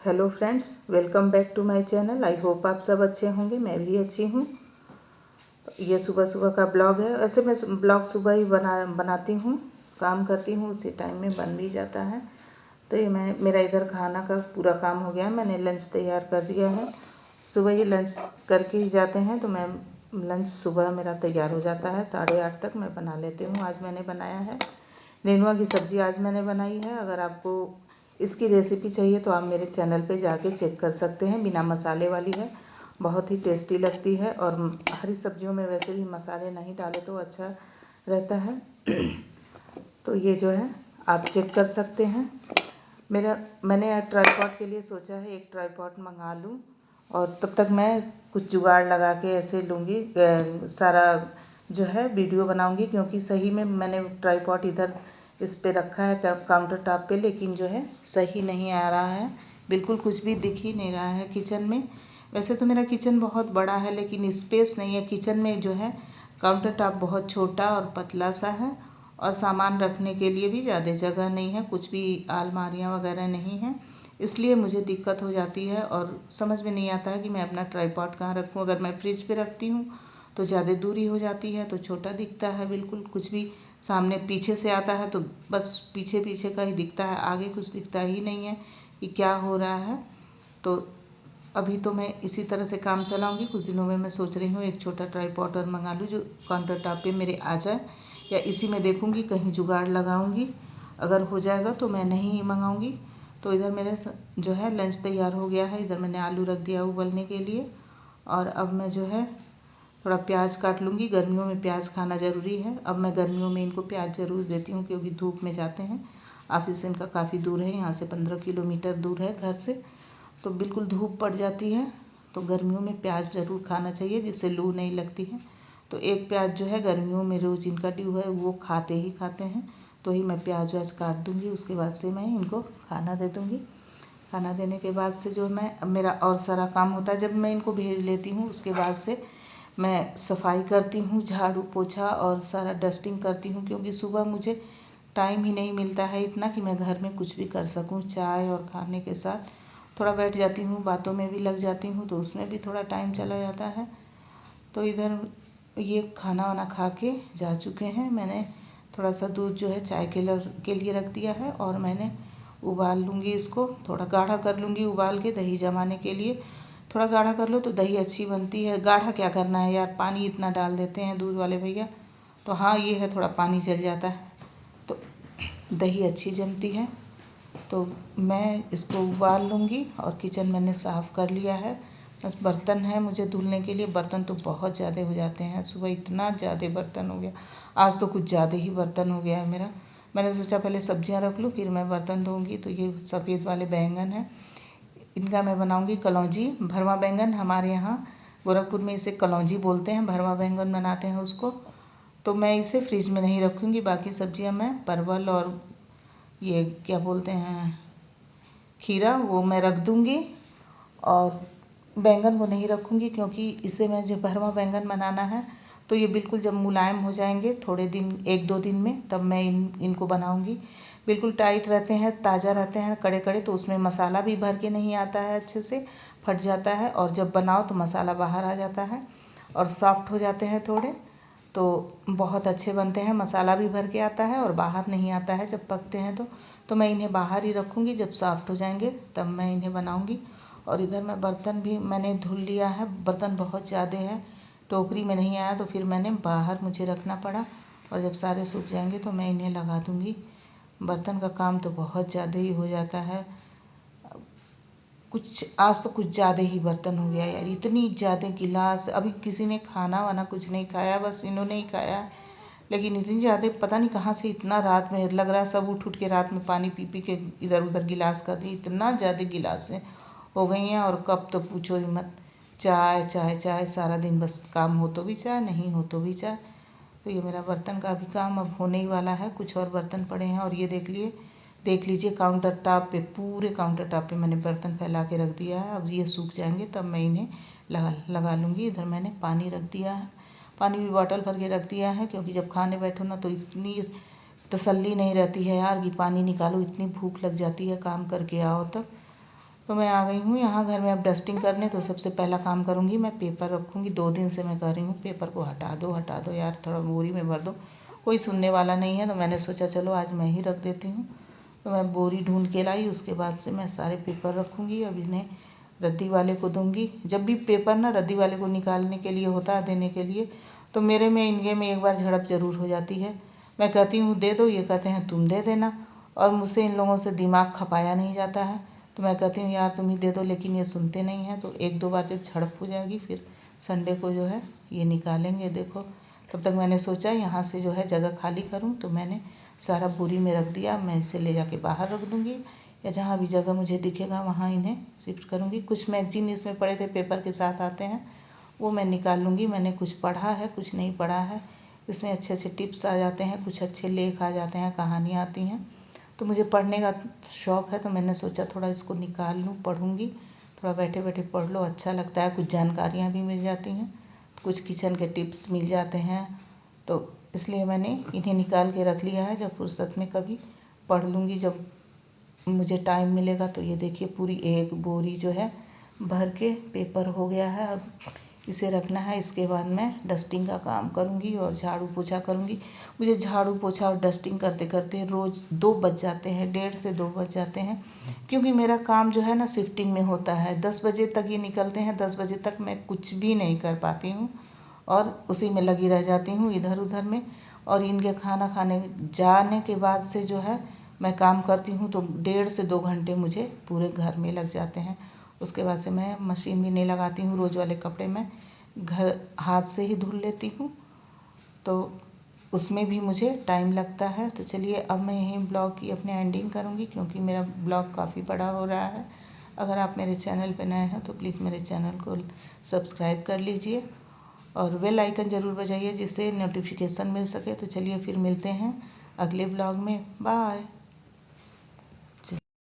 Hello friends, welcome back to my channel. I hope आप सब अच्छे होंगे। मैं भी अच्छी हूँ। ये सुबह सुबह का ब्लॉग है। वैसे मैं ब्लॉग सुबह ही बनाती हूँ, काम करती हूँ, उसी टाइम में बन भी जाता है। तो ये मेरा इधर खाना का पूरा काम हो गया है। मैंने लंच तैयार कर दिया है। सुबह ही लंच करके ही जाते हैं, तो मैं लंच सुबह मेरा तैयार हो जाता है। 8:30 तक मैं बना लेती हूँ। आज मैंने बनाया है नेनुआ की सब्ज़ी। आज मैंने बनाई है। अगर आपको इसकी रेसिपी चाहिए तो आप मेरे चैनल पे जाके चेक कर सकते हैं। बिना मसाले वाली है, बहुत ही टेस्टी लगती है। और हरी सब्जियों में वैसे भी मसाले नहीं डाले तो अच्छा रहता है। तो ये जो है आप चेक कर सकते हैं। मैंने ट्राईपॉड के लिए सोचा है एक ट्राईपॉड मंगा लूँ, और तब तक मैं कुछ जुगाड़ लगा के ऐसे लूँगी, सारा जो है वीडियो बनाऊँगी। क्योंकि सही में मैंने ट्राईपॉड इधर इस पे रखा है काउंटर टॉप पे, लेकिन जो है सही नहीं आ रहा है। बिल्कुल कुछ भी दिख ही नहीं रहा है किचन में। वैसे तो मेरा किचन बहुत बड़ा है, लेकिन स्पेस नहीं है किचन में। जो है काउंटर टॉप बहुत छोटा और पतला सा है, और सामान रखने के लिए भी ज़्यादा जगह नहीं है, कुछ भी अलमारियाँ वगैरह नहीं हैं। इसलिए मुझे दिक्कत हो जाती है और समझ में नहीं आता है कि मैं अपना ट्राईपॉड कहाँ रखूँ। अगर मैं फ्रिज पे रखती हूँ तो ज़्यादा दूरी हो जाती है, तो छोटा दिखता है। बिल्कुल कुछ भी सामने पीछे से आता है तो बस पीछे पीछे का ही दिखता है, आगे कुछ दिखता ही नहीं है कि क्या हो रहा है। तो अभी तो मैं इसी तरह से काम चलाऊँगी। कुछ दिनों में मैं सोच रही हूँ एक छोटा ट्राईपॉड और मंगा लूँ, जो काउंटर टॉप पे मेरे आ जाए, या इसी में देखूँगी कहीं जुगाड़ लगाऊँगी। अगर हो जाएगा तो मैं नहीं मंगाऊँगी। तो इधर मेरे जो है लंच तैयार हो गया है। इधर मैंने आलू रख दिया उबलने के लिए, और अब मैं जो है थोड़ा प्याज काट लूँगी। गर्मियों में प्याज खाना ज़रूरी है। अब मैं गर्मियों में इनको प्याज ज़रूर देती हूँ, क्योंकि धूप में जाते हैं। ऑफिस इनका काफ़ी दूर है, यहाँ से 15 किलोमीटर दूर है घर से, तो बिल्कुल धूप पड़ जाती है। तो गर्मियों में प्याज ज़रूर खाना चाहिए, जिससे लू नहीं लगती है। तो एक प्याज जो है गर्मियों में रोज़ जिनका ड्यू है वो खाते ही खाते हैं, तो ही मैं प्याज व्याज काट दूँगी। उसके बाद से मैं इनको खाना दे दूँगी। खाना देने के बाद से जो मैं मेरा और सारा काम होता है, जब मैं इनको भेज लेती हूँ उसके बाद से मैं सफाई करती हूँ, झाड़ू पोछा और सारा डस्टिंग करती हूँ। क्योंकि सुबह मुझे टाइम ही नहीं मिलता है इतना कि मैं घर में कुछ भी कर सकूँ। चाय और खाने के साथ थोड़ा बैठ जाती हूँ, बातों में भी लग जाती हूँ, तो उसमें भी थोड़ा टाइम चला जाता है। तो इधर ये खाना वाना खा के जा चुके हैं। मैंने थोड़ा सा दूध जो है चाय के लिए रख दिया है, और मैंने उबाल लूँगी इसको, थोड़ा गाढ़ा कर लूँगी उबाल के। दही जमाने के लिए थोड़ा गाढ़ा कर लो तो दही अच्छी बनती है। गाढ़ा क्या करना है यार, पानी इतना डाल देते हैं दूध वाले भैया। तो हाँ, ये है थोड़ा पानी चल जाता है तो दही अच्छी जमती है। तो मैं इसको उबाल लूँगी, और किचन मैंने साफ़ कर लिया है। बस बर्तन है मुझे धुलने के लिए। बर्तन तो बहुत ज़्यादा हो जाते हैं, सुबह इतना ज़्यादा बर्तन हो गया। आज तो कुछ ज़्यादा ही बर्तन हो गया है मेरा। मैंने सोचा पहले सब्जियां रख लूँ, फिर मैं बर्तन धोऊँगी। तो ये सफ़ेद वाले बैंगन हैं, इनका मैं बनाऊँगी कलौंजी। भरवा बैंगन हमारे यहाँ गोरखपुर में इसे कलौंजी बोलते हैं, भरवा बैंगन बनाते हैं उसको। तो मैं इसे फ्रिज में नहीं रखूँगी। बाकी सब्जियां मैं परवल और ये क्या बोलते हैं खीरा, वो मैं रख दूँगी। और बैंगन को नहीं रखूँगी, क्योंकि इसे मैं जो भरवा बैंगन बनाना है तो ये बिल्कुल जब मुलायम हो जाएंगे थोड़े दिन, 1-2 दिन में, तब मैं इनको बनाऊँगी। बिल्कुल टाइट रहते हैं, ताज़ा रहते हैं कड़े कड़े, तो उसमें मसाला भी भर के नहीं आता है, अच्छे से फट जाता है। और जब बनाओ तो मसाला बाहर आ जाता है, और सॉफ्ट हो जाते हैं थोड़े, तो बहुत अच्छे बनते हैं। मसाला भी भर के आता है और बाहर नहीं आता है जब पकते हैं तो मैं इन्हें बाहर ही रखूँगी। जब सॉफ्ट हो जाएंगे तब मैं इन्हें बनाऊँगी। और इधर मैं बर्तन भी मैंने धुल लिया है। बर्तन बहुत ज़्यादा है, टोकरी में नहीं आया, तो फिर मैंने बाहर मुझे रखना पड़ा। और जब सारे सूख जाएंगे तो मैं इन्हें लगा दूँगी। बर्तन का काम तो बहुत ज़्यादा ही हो जाता है। आज तो कुछ ज़्यादा ही बर्तन हो गया यार, इतनी ज़्यादा गिलास। अभी किसी ने खाना वाना कुछ नहीं खाया, बस इन्होंने ही खाया। लेकिन इतनी ज़्यादा पता नहीं कहाँ से इतना, रात में लग रहा है सब उठ उठ के रात में पानी पी पी के इधर उधर गिलास कर दी। इतना ज़्यादा गिलासें हो गई हैं, और कब तो पूछो ही मत। चाय चाय चाय सारा दिन, बस काम हो तो भी चाय, नहीं हो तो भी चाय। तो ये मेरा बर्तन का भी काम अब होने ही वाला है। कुछ और बर्तन पड़े हैं, और ये देख लीजिए काउंटर टॉप पे, पूरे काउंटर टॉप पे मैंने बर्तन फैला के रख दिया है। अब ये सूख जाएंगे तब मैं इन्हें लगा लूँगी। इधर मैंने पानी रख दिया है, पानी भी बॉटल भर के रख दिया है, क्योंकि जब खाने बैठो ना तो इतनी तसल्ली नहीं रहती है यार कि पानी निकालो, इतनी भूख लग जाती है काम करके आओ तब। तो मैं आ गई हूँ यहाँ घर में अब डस्टिंग करने। तो सबसे पहला काम करूँगी मैं पेपर रखूँगी। 2 दिन से मैं कह रही हूँ पेपर को हटा दो यार, थोड़ा बोरी में भर दो। कोई सुनने वाला नहीं है, तो मैंने सोचा चलो आज मैं ही रख देती हूँ। तो मैं बोरी ढूंढ के लाई, उसके बाद से मैं सारे पेपर रखूँगी। अब इन्हें रद्दी वाले को दूँगी। जब भी पेपर ना रद्दी वाले को निकालने के लिए होता है, देने के लिए, तो मेरे में इनके में एक बार झड़प ज़रूर हो जाती है। मैं कहती हूँ दे दो, ये कहते हैं तुम दे देना, और मुझसे इन लोगों से दिमाग खपाया नहीं जाता है। तो मैं कहती हूँ यार तुम ही दे दो, लेकिन ये सुनते नहीं हैं। तो 1-2 बार जब झड़प हो जाएगी फिर संडे को जो है ये निकालेंगे। देखो, तब तक मैंने सोचा यहाँ से जो है जगह खाली करूँ, तो मैंने सारा बोरी में रख दिया। मैं इसे ले जाके बाहर रख दूँगी, या जहाँ भी जगह मुझे दिखेगा वहाँ इन्हें शिफ्ट करूँगी। कुछ मैगजीन इसमें पड़े थे, पेपर के साथ आते हैं, वो मैं निकाल लूँगी। मैंने कुछ पढ़ा है, कुछ नहीं पढ़ा है। इसमें अच्छे अच्छे टिप्स आ जाते हैं, कुछ अच्छे लेख आ जाते हैं, कहानियाँ आती हैं। तो मुझे पढ़ने का शौक़ है, तो मैंने सोचा थोड़ा इसको निकाल लूँ, पढ़ूँगी। थोड़ा बैठे बैठे पढ़ लो, अच्छा लगता है। कुछ जानकारियाँ भी मिल जाती हैं, कुछ किचन के टिप्स मिल जाते हैं। तो इसलिए मैंने इन्हें निकाल के रख लिया है, जब फुर्सत में कभी पढ़ लूँगी, जब मुझे टाइम मिलेगा। तो ये देखिए पूरी एक बोरी जो है भर के पेपर हो गया है। अब इसे रखना है। इसके बाद मैं डस्टिंग का काम करूँगी और झाड़ू पोछा करूँगी। मुझे झाड़ू पोछा और डस्टिंग करते करते रोज़ 2 बज जाते हैं, 1:30 से 2 बज जाते हैं, क्योंकि मेरा काम जो है ना शिफ्टिंग में होता है। 10 बजे तक ये निकलते हैं, 10 बजे तक मैं कुछ भी नहीं कर पाती हूँ और उसी में लगी रह जाती हूँ इधर उधर में। और इनके खाना खाने जाने के बाद से जो है मैं काम करती हूँ, तो 1.5 से 2 घंटे मुझे पूरे घर में लग जाते हैं। उसके बाद से मैं मशीन भी नहीं लगाती हूँ। रोज़ वाले कपड़े मैं घर हाथ से ही धुल लेती हूँ, तो उसमें भी मुझे टाइम लगता है। तो चलिए अब मैं यहीं ब्लॉग की अपने एंडिंग करूँगी, क्योंकि मेरा ब्लॉग काफ़ी बड़ा हो रहा है। अगर आप मेरे चैनल पर नए हैं तो प्लीज़ मेरे चैनल को सब्सक्राइब कर लीजिए और बेल आइकन ज़रूर बजाइए, जिससे नोटिफिकेशन मिल सके। तो चलिए फिर मिलते हैं अगले ब्लॉग में। बाय।